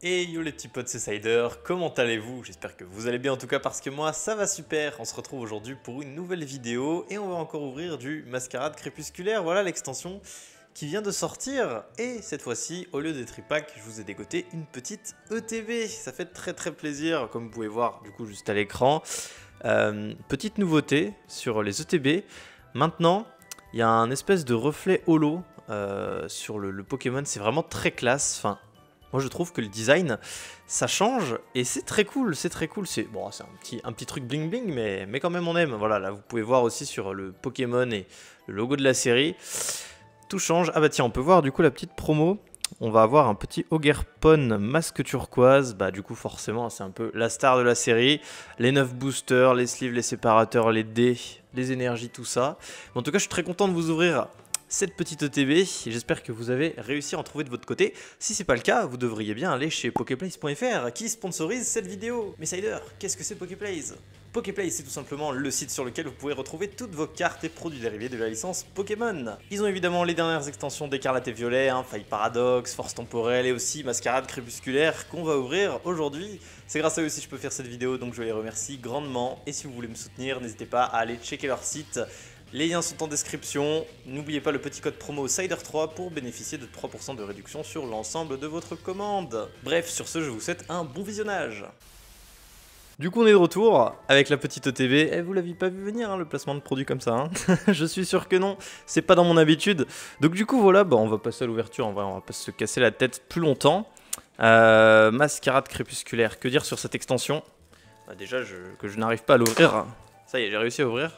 Et yo les petits potes, c'est Cider, comment allez-vous? J'espère que vous allez bien en tout cas parce que moi ça va super. On se retrouve aujourd'hui pour une nouvelle vidéo et on va encore ouvrir du Mascarade Crépusculaire. Voilà l'extension qui vient de sortir. Et cette fois-ci, au lieu des tripacks, je vous ai dégoté une petite ETB. Ça fait très plaisir, comme vous pouvez voir du coup juste à l'écran. Petite nouveauté sur les ETB. Maintenant, il y a un espèce de reflet holo sur le Pokémon. C'est vraiment très classe. Enfin, moi je trouve que le design ça change et c'est très cool, c'est très cool. C'est bon, c'est un petit truc bling bling, mais quand même on aime. Voilà, là vous pouvez voir aussi sur le Pokémon et le logo de la série, tout change. Ah bah tiens, on peut voir du coup la petite promo. On va avoir un petit Ogerpon masque turquoise. Bah du coup forcément c'est un peu la star de la série. Les 9 boosters, les sleeves, les séparateurs, les dés, les énergies, tout ça. Mais en tout cas je suis très content de vous ouvrir cette petite ETB et j'espère que vous avez réussi à en trouver de votre côté. Si c'est pas le cas, vous devriez bien aller chez Poképlace.fr qui sponsorise cette vidéo. Mais Cider, qu'est-ce que c'est Poképlace? Poképlace, c'est tout simplement le site sur lequel vous pouvez retrouver toutes vos cartes et produits dérivés de la licence Pokémon. Ils ont évidemment les dernières extensions d'Écarlate et Violet, Faille Paradoxe, Force Temporelle et aussi Mascarade Crépusculaire qu'on va ouvrir aujourd'hui. C'est grâce à eux aussi que je peux faire cette vidéo, donc je les remercie grandement. Et si vous voulez me soutenir, n'hésitez pas à aller checker leur site. Les liens sont en description. N'oubliez pas le petit code promo CIDER3 pour bénéficier de 3% de réduction sur l'ensemble de votre commande. Bref, sur ce, je vous souhaite un bon visionnage. Du coup, on est de retour avec la petite ETB. Et vous l'aviez pas vu venir, hein, le placement de produit comme ça. Hein. Je suis sûr que non, c'est pas dans mon habitude. Donc du coup, voilà, bah, on va passer à l'ouverture. En vrai, on va pas se casser la tête plus longtemps. Mascarade crépusculaire. Que dire sur cette extension? Bah, déjà, que je n'arrive pas à l'ouvrir. Ça y est, j'ai réussi à ouvrir.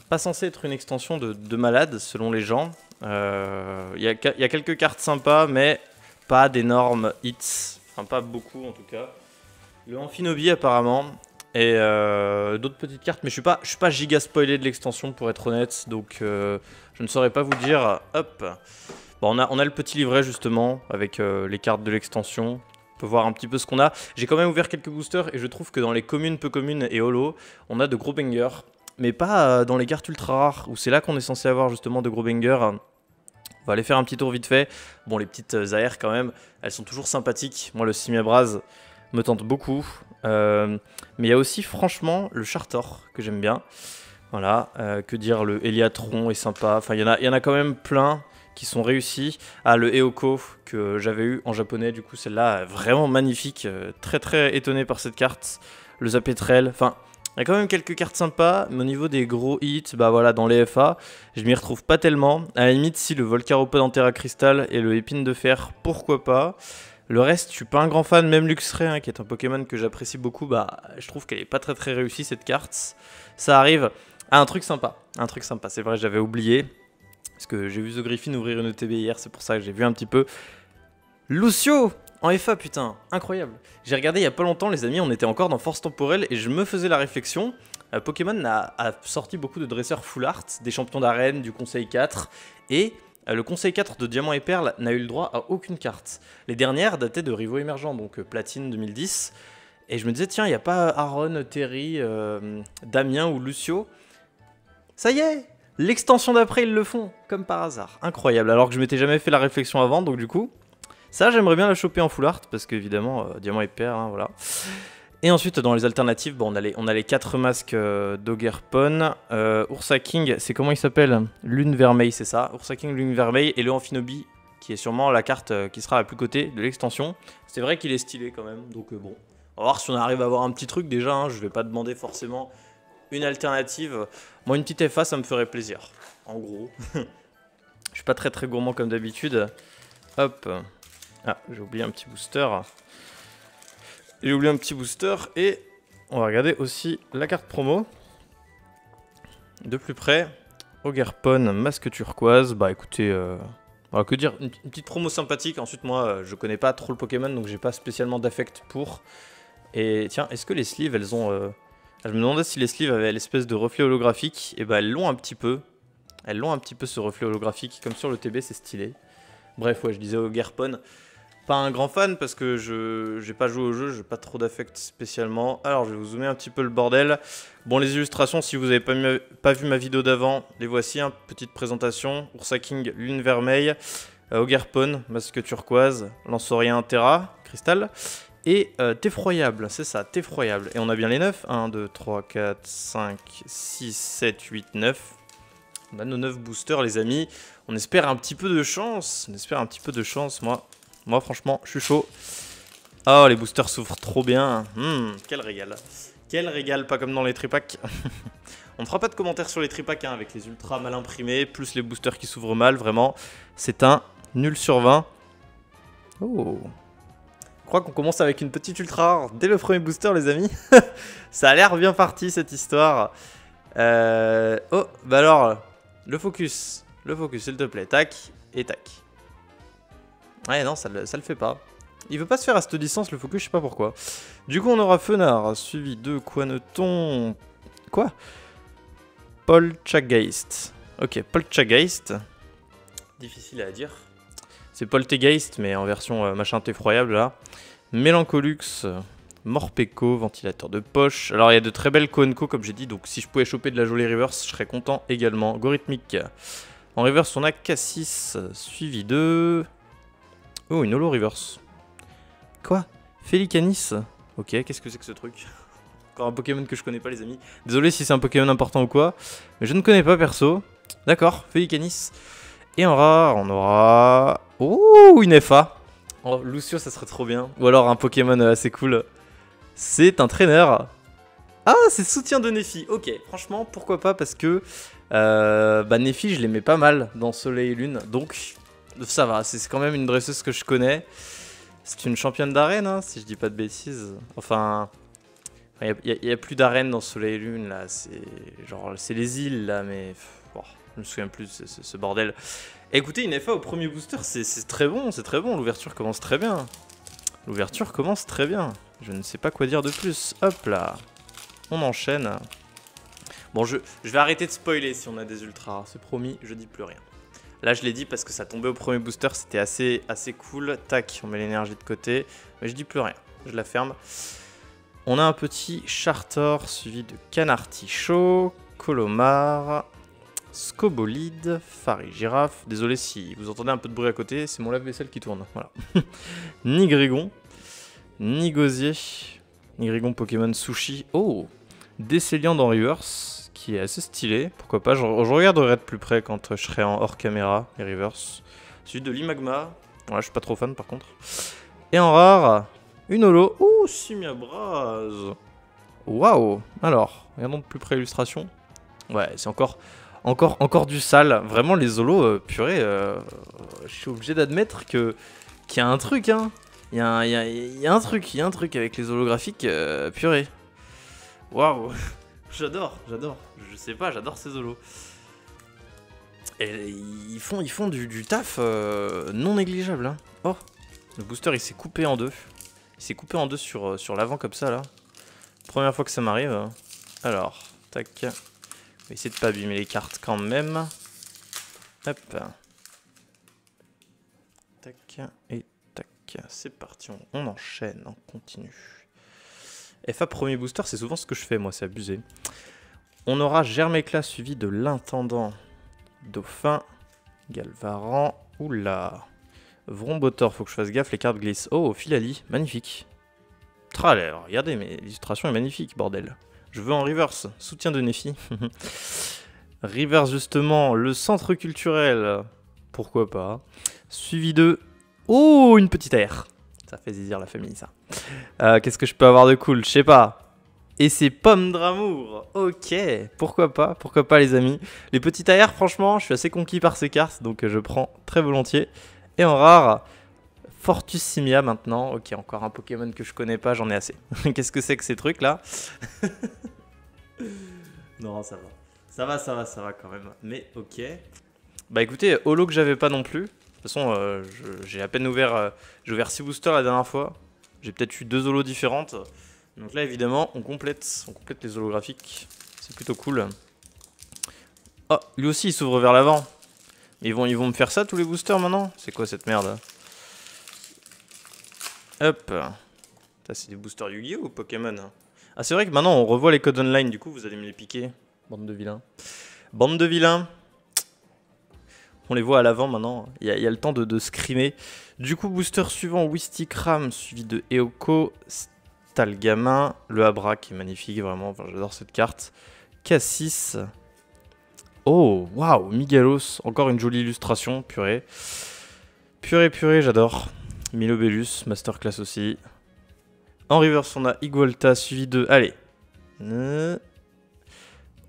Pas censé être une extension de malade selon les gens. Il y a quelques cartes sympas, mais pas d'énormes hits. Enfin, pas beaucoup en tout cas. Le Amphinobi apparemment. Et d'autres petites cartes, mais je suis pas giga spoilé de l'extension pour être honnête. Donc je ne saurais pas vous dire. Hop. Bon, on a le petit livret justement avec les cartes de l'extension. On peut voir un petit peu ce qu'on a. J'ai quand même ouvert quelques boosters et je trouve que dans les communes, peu communes et holo, on a de gros bangers. Mais pas dans les cartes ultra rares, où c'est là qu'on est censé avoir justement de gros bangers. On va aller faire un petit tour vite fait. Bon, les petites AR quand même, elles sont toujours sympathiques. Moi, le Simiabraz me tente beaucoup. Mais il y a aussi, franchement, le Chartor, que j'aime bien. Voilà, que dire, le Eliatron est sympa. Enfin, il y en a quand même plein qui sont réussis. Ah, le Eoko, que j'avais eu en japonais, du coup, celle-là, vraiment magnifique. Très étonné par cette carte. Le Zapetrel, enfin... Il y a quand même quelques cartes sympas, mais au niveau des gros hits, bah voilà, dans les FA, je m'y retrouve pas tellement. À la limite, si le Volcaropod en Terra Crystal et le Épine de Fer, pourquoi pas. Le reste, je suis pas un grand fan, même Luxray, hein, qui est un Pokémon que j'apprécie beaucoup, bah je trouve qu'elle est pas très réussie cette carte. Ça arrive à un truc sympa, c'est vrai, j'avais oublié, parce que j'ai vu The Griffin ouvrir une ETB hier, c'est pour ça que j'ai vu un petit peu. Lucio en FA, putain, incroyable. J'ai regardé il y a pas longtemps, les amis, on était encore dans Force Temporelle et je me faisais la réflexion. Pokémon a sorti beaucoup de dresseurs full art, des champions d'arène, du Conseil 4, et le Conseil 4 de Diamant et Perle n'a eu le droit à aucune carte. Les dernières dataient de Rivaux émergents, donc Platine 2010, et je me disais, tiens, il n'y a pas Aaron, Terry, Damien ou Lucio. Ça y est, l'extension d'après, ils le font, comme par hasard. Incroyable, alors que je m'étais jamais fait la réflexion avant, donc du coup... Ça, j'aimerais bien la choper en full art, parce qu'évidemment, Diamant et Perle, hein, voilà. Et ensuite, dans les alternatives, bon, on a les 4 masques d'Ogerpon. Ursa King, c'est comment il s'appelle? Lune Vermeille, c'est ça. Ursa King, Lune Vermeille, et le Amphinobi, qui est sûrement la carte qui sera la plus cotée de l'extension. C'est vrai qu'il est stylé quand même, donc bon. On va voir si on arrive à avoir un petit truc déjà, hein. Je vais pas demander forcément une alternative. Moi, une petite FA, ça me ferait plaisir, en gros. Je suis pas très gourmand comme d'habitude. Hop. Ah, j'ai oublié un petit booster. J'ai oublié un petit booster et on va regarder aussi la carte promo. De plus près, Ogerpon, masque turquoise. Bah écoutez, que dire, une petite promo sympathique. Ensuite, moi, je connais pas trop le Pokémon, donc j'ai pas spécialement d'affect pour. Et tiens, est-ce que les sleeves, elles ont... Je me demandais si les sleeves avaient l'espèce de reflet holographique. Et bah elles l'ont un petit peu. Elles l'ont un petit peu ce reflet holographique, comme sur le TB, c'est stylé. Bref, ouais, je disais Ogerpon. Pas un grand fan parce que je n'ai pas joué au jeu, j'ai pas trop d'affect spécialement. Alors je vais vous zoomer un petit peu le bordel. Bon, les illustrations, si vous n'avez pas vu ma vidéo d'avant, les voici, hein, petite présentation. Ursa King, Lune Vermeille. Ogerpon, masque turquoise, Lanceorien Terra, cristal. Et T'effroyable, c'est ça, T'effroyable. Et on a bien les 9. 1, 2, 3, 4, 5, 6, 7, 8, 9. On a nos 9 boosters, les amis. On espère un petit peu de chance. On espère un petit peu de chance, moi franchement, je suis chaud. Oh, les boosters s'ouvrent trop bien. Quel régal. Quel régal, pas comme dans les tripacks. On ne fera pas de commentaires sur les tripacks hein, avec les ultras mal imprimés, plus les boosters qui s'ouvrent mal, vraiment. C'est un nul sur 20. Oh. Je crois qu'on commence avec une petite ultra rare dès le premier booster, les amis. Ça a l'air bien parti, cette histoire. Oh, bah alors, le focus, s'il te plaît. Tac, et tac. Ouais, non, ça le fait pas. Il veut pas se faire à cette distance, le focus, je sais pas pourquoi. Du coup, on aura Fenard, suivi de Quaneton... Quoi? Poltergeist. Ok, Poltergeist. Difficile à dire. C'est Poltergeist, mais en version machin effroyable, là. Mélancolux, Morpeko, ventilateur de poche. Alors, il y a de très belles Koenko, comme j'ai dit, donc si je pouvais choper de la jolie reverse, je serais content également. Gorithmique. En reverse, on a Cassis, suivi de... Oh, une holo reverse. Quoi? Félicanis. Ok, qu'est-ce que c'est que ce truc? Encore un Pokémon que je connais pas, les amis. Désolé si c'est un Pokémon important ou quoi, mais je ne connais pas perso. D'accord, Félicanis. Et en rare, on aura... Oh, une FA. Oh, Lucio, ça serait trop bien. Ou alors un Pokémon assez cool. C'est un traîneur. Ah, c'est soutien de Néphi. Ok, franchement, pourquoi pas, parce que Néphi, je l'aimais pas mal dans Soleil et Lune. Donc, ça va, c'est quand même une dresseuse que je connais. C'est une championne d'arène, hein, si je dis pas de bêtises. Enfin, il y a plus d'arène dans Soleil et Lune, là. C'est les îles, là, mais... Bon, je me souviens plus de ce bordel. Écoutez, une FA au premier booster, c'est très bon, c'est très bon. L'ouverture commence très bien. L'ouverture commence très bien. Je ne sais pas quoi dire de plus. Hop là. On enchaîne. Bon, je vais arrêter de spoiler si on a des ultras. C'est promis, je dis plus rien. Là, je l'ai dit parce que ça tombait au premier booster. C'était assez cool. Tac, on met l'énergie de côté. Mais je dis plus rien. Je la ferme. On a un petit Chartor suivi de Canartichaud, Colomar, Scobolide, Farigiraffe. Désolé si vous entendez un peu de bruit à côté. C'est mon lave-vaisselle qui tourne. Voilà. Nigrigon. Nigosier. Nigrigon Pokémon Sushi. Oh, Décéliant dans Reverse, qui est assez stylé. Pourquoi pas, je regarderai de plus près quand je serai en hors caméra, les Reverse. Celui de l'Imagma. Ouais, je suis pas trop fan par contre. Et en rare, une holo. Oh, Simiabraz. Waouh. Alors, regardons de plus près l'illustration. Ouais, c'est encore du sale. Vraiment, les holos, purée, je suis obligé d'admettre qu'il y a un truc, hein. Il y a un truc avec les holographiques, purée. Waouh, j'adore. Je sais pas, j'adore ces holos. Et ils font du taf non négligeable. Hein. Oh, le booster il s'est coupé en deux. Il s'est coupé en deux sur l'avant comme ça là. Première fois que ça m'arrive. Alors, tac. On va essayer de pas abîmer les cartes quand même. Hop. Tac et tac. C'est parti, on enchaîne, on continue. FA premier booster, c'est souvent ce que je fais, moi, c'est abusé. On aura Germécla suivi de l'Intendant, Dauphin, Galvaran, oula, Vrombotor, faut que je fasse gaffe, les cartes glissent. Oh, Philali, magnifique. Regardez, mais l'illustration est magnifique, bordel. Je veux en reverse, soutien de Néphi. Reverse, justement, le centre culturel, pourquoi pas. Suivi de... Oh, une petite AR. Ça fait zizir la famille, ça. Qu'est-ce que je peux avoir de cool? Je sais pas. Et c'est Pomme d'amour. Ok, pourquoi pas les amis. Les petites AR, franchement, je suis assez conquis par ces cartes, donc je prends très volontiers. Et en rare, Fortus Simia maintenant. Ok, encore un Pokémon que je connais pas, j'en ai assez. Qu'est-ce que c'est que ces trucs là? Non, ça va. Ça va quand même. Mais ok. Bah écoutez, holo que j'avais pas non plus. De toute façon, j'ai à peine ouvert, j'ai ouvert 6 boosters la dernière fois. J'ai peut-être eu 2 holos différentes. Donc là, évidemment, on complète les holographiques. C'est plutôt cool. Oh, lui aussi, il s'ouvre vers l'avant. Ils vont me faire ça, tous les boosters, maintenant? C'est quoi cette merde? Hop. Ça, c'est des boosters Yu-Gi-Oh! Ou Pokémon? Ah, c'est vrai que maintenant, on revoit les codes online. Du coup, vous allez me les piquer. Bande de vilains. Bande de vilains. On les voit à l'avant maintenant. Il y a le temps de scrimer. Du coup, booster suivant, Wistikram, suivi de Eoko, Stalgamin, le Abra qui est magnifique, vraiment. Enfin, j'adore cette carte. Cassis. Oh, waouh, Migalos. Encore une jolie illustration, purée. Purée, j'adore. Milobellus, Masterclass aussi. En reverse, on a Igualta, suivi de... Allez.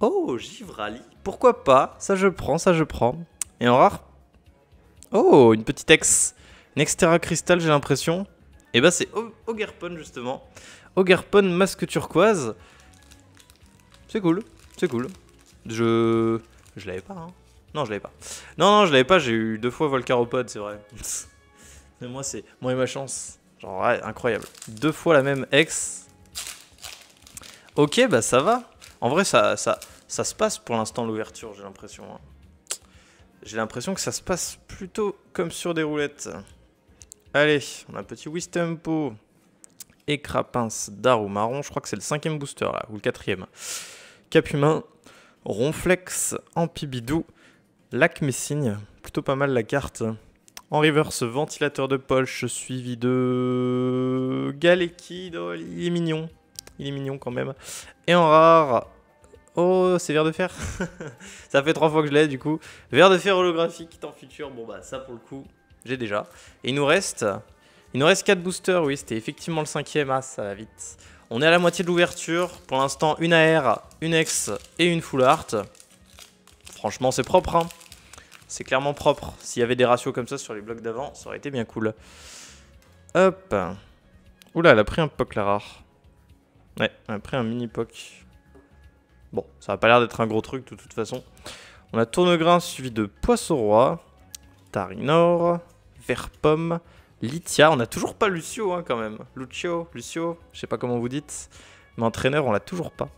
Oh, Givrali. Pourquoi pas? Ça, je prends, ça, je prends. Et en rare? Oh, une petite une Extera Crystal, j'ai l'impression. Et bah, c'est Ogerpon, justement. Ogerpon, masque turquoise. C'est cool, c'est cool. Je l'avais pas, hein. Non, je l'avais pas. Non, je l'avais pas, j'ai eu 2 fois Volcaropod, c'est vrai. Mais moi, c'est... Moi et ma chance. Genre, ouais, incroyable. 2 fois la même ex. Ok, bah ça va. En vrai, ça se passe pour l'instant, l'ouverture, j'ai l'impression. Hein. J'ai l'impression que ça se passe plutôt comme sur des roulettes. Allez, on a un petit Wistempo. Écrapince Darumaron. Je crois que c'est le 5e booster, là, ou le 4e. Cap humain. Ronflex, Ampibidou, Lac Messigne, plutôt pas mal la carte. En reverse, ventilateur de poche, suivi de Galekid, oh, il est mignon quand même. Et en rare, oh c'est Ver de Fer, ça fait 3 fois que je l'ai du coup. Ver de Fer holographique en futur, bon bah ça pour le coup, j'ai déjà. Et il nous reste 4 boosters, oui c'était effectivement le 5e, ah ça va vite. On est à la moitié de l'ouverture. Pour l'instant, une AR, une Ex et une Full Art. Franchement, c'est propre. Hein. C'est clairement propre. S'il y avait des ratios comme ça sur les blocs d'avant, ça aurait été bien cool. Hop. Oula, elle a pris un POC la rare. Ouais, elle a pris un mini POC. Bon, ça n'a pas l'air d'être un gros truc de toute façon. On a Tournegrain suivi de Poisson-Roi. Tarinor. Verpomme. Litia, on n'a toujours pas Lucio hein, quand même. Lucio, je sais pas comment vous dites. Mais entraîneur, on l'a toujours pas.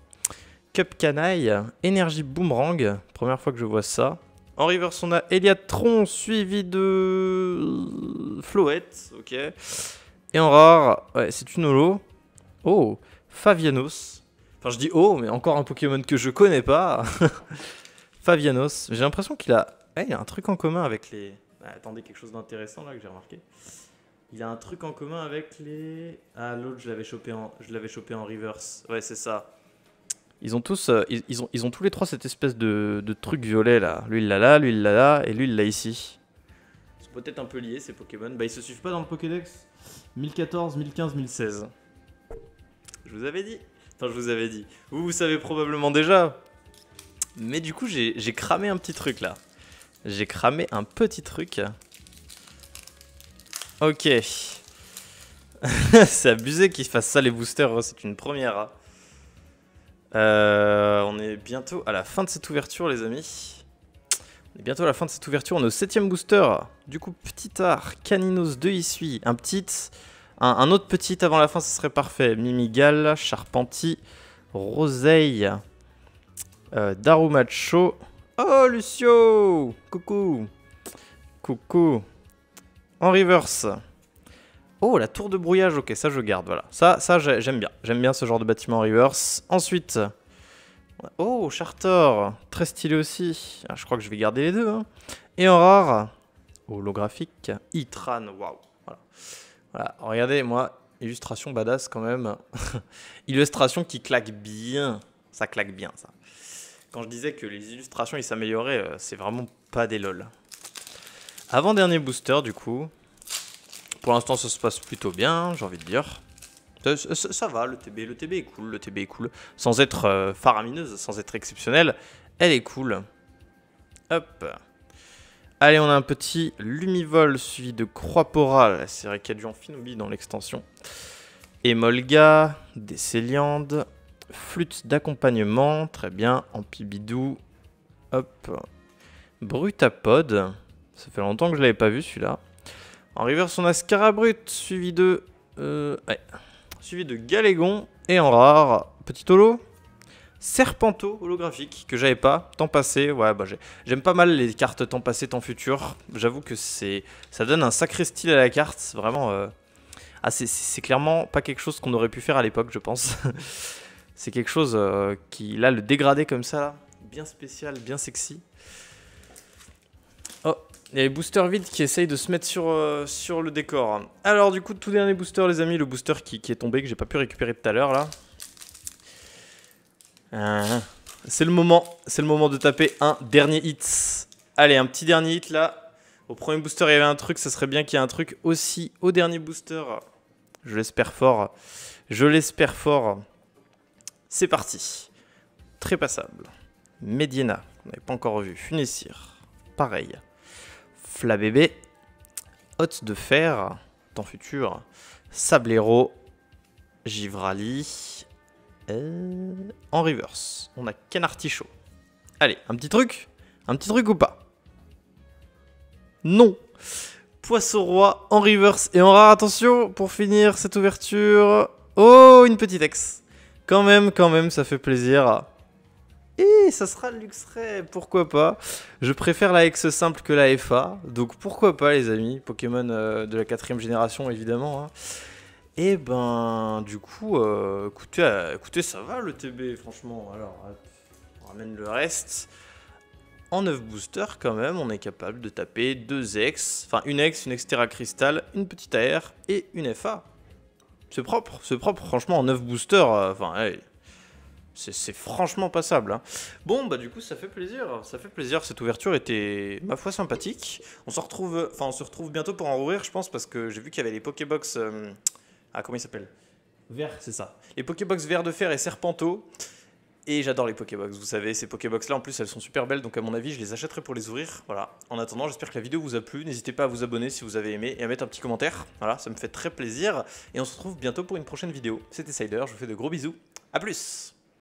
Cup Canaille, Énergie Boomerang, première fois que je vois ça. En reverse, on a Eliatron suivi de Floette, ok. Et en rare, ouais, c'est une holo. Oh, Favianos. Enfin, je dis oh, mais encore un Pokémon que je connais pas. Favianos, j'ai l'impression qu'il a... Ouais, il a un truc en commun avec les... Ah, attendez, quelque chose d'intéressant là que j'ai remarqué. Il a un truc en commun avec les... Ah, l'autre, je l'avais chopé en reverse. Ouais, c'est ça. Ils ont tous... ils ont tous les trois cette espèce de truc violet, là. Lui, il l'a là, lui, il l'a là, et lui, il l'a ici. Ils sont peut-être un peu liés, ces Pokémon. Bah, ils se suivent pas dans le Pokédex. 1014, 1015, 1016. Je vous avais dit. Enfin, je vous avais dit. Vous savez probablement déjà. Mais du coup, j'ai cramé un petit truc, là. J'ai cramé un petit truc. Ok. C'est abusé qu'ils fassent ça les boosters, c'est une première. On est bientôt à la fin de cette ouverture les amis. On est bientôt à la fin de cette ouverture, on est au 7ème booster. Du coup petit art, Caninos 2 Issui, un autre petit avant la fin ce serait parfait. Mimigal, Charpenti, Roseille, Darumacho. Oh Lucio, coucou. Coucou. En reverse. Oh, la tour de brouillage, ok, ça je garde, voilà. Ça j'aime bien. J'aime bien ce genre de bâtiment en reverse. Ensuite, oh, Chartor, très stylé aussi. Ah, je crois que je vais garder les deux. Hein. Et en rare, holographique, Itran, waouh. Voilà, regardez, moi, illustration badass quand même. Illustration qui claque bien. Ça claque bien, ça. Quand je disais que les illustrations, ils s'amélioraient, c'est vraiment pas des lol. Avant-dernier booster, du coup. Pour l'instant, ça se passe plutôt bien, j'ai envie de dire. Ça va, le TB est cool. Sans être faramineuse, sans être exceptionnelle, elle est cool. Hop. Allez, on a un petit Lumivol suivi de Croix-Pora. C'est vrai qu'il y a du Amphinobi dans l'extension. Emolga, Décéliande, Flûte d'accompagnement, très bien. Ampibidou. Hop. Brutapod. Ça fait longtemps que je l'avais pas vu celui-là. En reverse, on a Scarabrut, suivi de Galégon. Et en rare, petit holo, Serpento holographique, que j'avais pas, temps passé. Ouais, bah j'aime pas mal les cartes temps passé, temps futur. J'avoue que ça donne un sacré style à la carte. Vraiment, c'est clairement pas quelque chose qu'on aurait pu faire à l'époque, je pense. C'est quelque chose qui, là, le dégradé comme ça, là, bien spécial, bien sexy. Oh, il y a les boosters vides qui essayent de se mettre sur le décor. Alors du coup, tout dernier booster les amis, le booster qui est tombé, que j'ai pas pu récupérer tout à l'heure là. C'est le moment de taper un dernier hit. Allez, un petit dernier hit là. Au premier booster il y avait un truc, ça serait bien qu'il y ait un truc aussi au dernier booster. Je l'espère fort. Je l'espère fort. C'est parti. Très passable. Mediena, qu'on n'avait pas encore vu. Funessir, pareil. Flabébé. Hôte de fer, temps futur. Sablero. Givrali. En reverse, on a Ken Artichaut. Allez, un petit truc ou pas? Non. Poisson roi en reverse et en rare. Attention, pour finir cette ouverture. Oh, une petite ex. Quand même, ça fait plaisir. Et ça sera le Luxray, pourquoi pas. Je préfère la ex simple que la FA. Donc pourquoi pas les amis. Pokémon de la 4ème génération évidemment. Hein. Et ben, du coup, écoutez, ça va le TB, franchement. Alors, on ramène le reste. En 9 boosters, quand même, on est capable de taper 2 ex. Enfin, une ex Terra Crystal, une petite AR et une FA. C'est propre, franchement, en 9 boosters, enfin, hey, c'est franchement passable. Hein. Bon, bah, du coup, ça fait plaisir. Cette ouverture était, ma foi, sympathique. On se retrouve bientôt pour en rouvrir, je pense, parce que j'ai vu qu'il y avait les Pokébox. Ah, comment il s'appelle? Vert, c'est ça. Les Pokébox vert de fer et Serpento. Et j'adore les Pokébox, vous savez, ces Pokébox là en plus elles sont super belles, donc à mon avis je les achèterai pour les ouvrir. Voilà. En attendant, j'espère que la vidéo vous a plu. N'hésitez pas à vous abonner si vous avez aimé et à mettre un petit commentaire. Voilà, ça me fait très plaisir. Et on se retrouve bientôt pour une prochaine vidéo. C'était Cider, je vous fais de gros bisous. A plus!